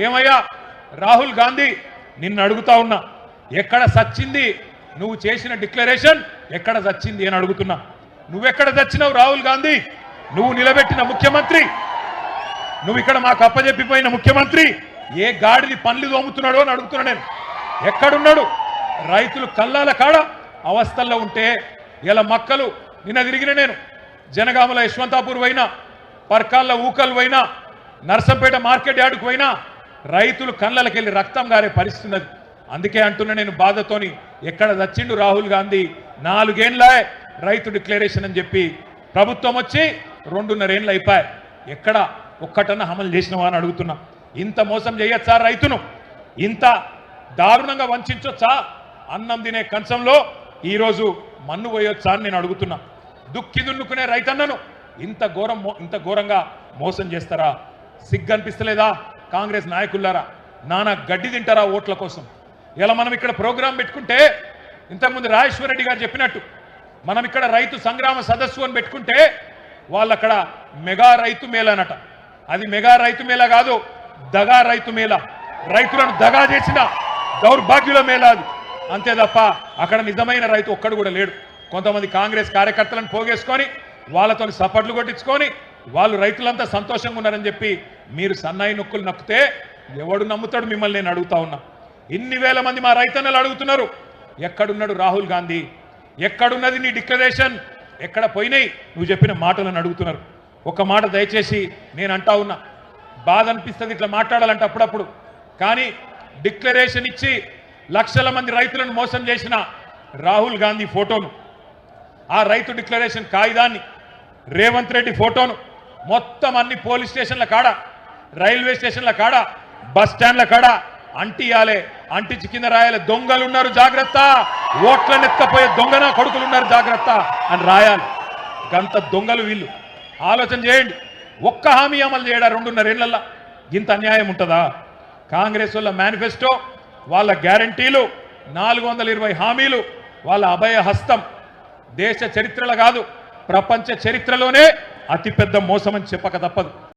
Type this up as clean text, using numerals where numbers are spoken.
ఏమయ్యా రాహుల్ గాంధీ నిన్ను అడుగుతా ఉన్నా, ఎక్కడ సచ్చింది నువ్వు చేసిన డిక్లరేషన్? ఎక్కడ సచ్చింది అని అడుగుతున్నా. నువ్వెక్కడ సచ్చినావు రాహుల్ గాంధీ? నువ్వు నిలబెట్టిన ముఖ్యమంత్రి, నువ్వు ఇక్కడ మాకు అప్పజెప్పిపోయిన ముఖ్యమంత్రి ఏ గాడిది పనులు తోముతున్నాడో అని అడుగుతున్నా నేను. ఎక్కడున్నాడు? రైతులు కల్లాల కాడ అవస్థల్లో ఉంటే ఇలా మక్కలు నిన్న తిరిగిన నేను జనగామల యశ్వంతాపూర్ పోయినా, పర్కాళ్ళ ఊకలు పోయినా, నర్సంపేట మార్కెట్ యార్డుకు పోయినా రైతులు కళ్ళకెళ్ళి రక్తం గారే పరిస్థితి ఉన్నది. అందుకే అంటున్నా నేను బాధతోని, ఎక్కడ చచ్చిండు రాహుల్ గాంధీ? 4 ఏళ్ళ రైతు డిక్లరేషన్ అని చెప్పి ప్రభుత్వం వచ్చి 2.5 ఏళ్ళు అయిపోయాయి. ఎక్కడ ఒక్కటన్నా అమలు చేసినవా అని అడుగుతున్నా. ఇంత మోసం చేయొచ్చా రైతును? ఇంత దారుణంగా వంచొచ్చా? అన్నం తినే కంచంలో ఈరోజు మన్ను పోయొచ్చా అని నేను అడుగుతున్నా. దుక్కి దున్నుకునే రైతన్నను ఇంత ఘోరంగా మోసం చేస్తారా? సిగ్గనిపిస్తలేదా కాంగ్రెస్ నాయకులారా? నానా గడ్డి తింటారా ఓట్ల కోసం? ఇలా మనం ఇక్కడ ప్రోగ్రాం పెట్టుకుంటే, ఇంతకుముందు రాజేశ్వర రెడ్డి గారు చెప్పినట్టు మనం ఇక్కడ రైతు సంగ్రామ సదస్సు అని పెట్టుకుంటే వాళ్ళు అక్కడ మెగా రైతు మేళనట. అది మెగా రైతు మేళ కాదు, దగా రైతు మేళ. రైతులను దగా చేసిన దౌర్భాగ్యుల మేళ అది. అంతే తప్ప అక్కడ నిజమైన రైతు ఒక్కడు కూడా లేడు. కొంతమంది కాంగ్రెస్ కార్యకర్తలను పోగేసుకొని వాళ్ళతో సపట్లు కొట్టించుకొని వాళ్ళు రైతులంతా సంతోషంగా ఉన్నారని చెప్పి మీరు సన్నాయి నొక్కులు నొక్కితే ఎవడు నమ్ముతాడు మిమ్మల్ని? నేను అడుగుతా ఉన్నా. ఇన్ని వేల మంది మా రైతన్నలు అడుగుతున్నారు, ఎక్కడున్నాడు రాహుల్ గాంధీ? ఎక్కడున్నది నీ డిక్లరేషన్? ఎక్కడ పోయినాయి నువ్వు చెప్పిన మాటలను అడుగుతున్నారు. ఒక మాట దయచేసి నేను అంటా ఉన్నా, బాధ అనిపిస్తుంది ఇట్లా మాట్లాడాలంటే అప్పుడప్పుడు. కానీ డిక్లరేషన్ ఇచ్చి లక్షల మంది రైతులను మోసం చేసిన రాహుల్ గాంధీ ఫోటోను, ఆ రైతు డిక్లరేషన్ కాగితాన్ని, రేవంత్ రెడ్డి ఫోటోను మొత్తం అన్ని పోలీస్ స్టేషన్ల కాడ, రైల్వే స్టేషన్ల కాడ, బస్ స్టాండ్ల కాడ అంటియాలే. అంటించి కింద రాయాలి, దొంగలున్నారు జాగ్రత్త, ఓట్లను ఎత్తపోయే దొంగన కొడుకులున్నారు జాగ్రత్త అని రాయాలి. గంత దొంగలు వీళ్ళు. ఆలోచన చేయండి. ఒక్క హామీ అమలు చేయడా 2.5 ఏళ్లలో? ఇంత అన్యాయం ఉంటుందా? కాంగ్రెస్ వాళ్ళ మేనిఫెస్టో, వాళ్ళ గ్యారంటీలు, 420 హామీలు, వాళ్ళ అభయ హస్తం దేశ చరిత్రలో కాదు ప్రపంచ చరిత్రలోనే అతిపెద్ద మోసం అని చెప్పక తప్పదు.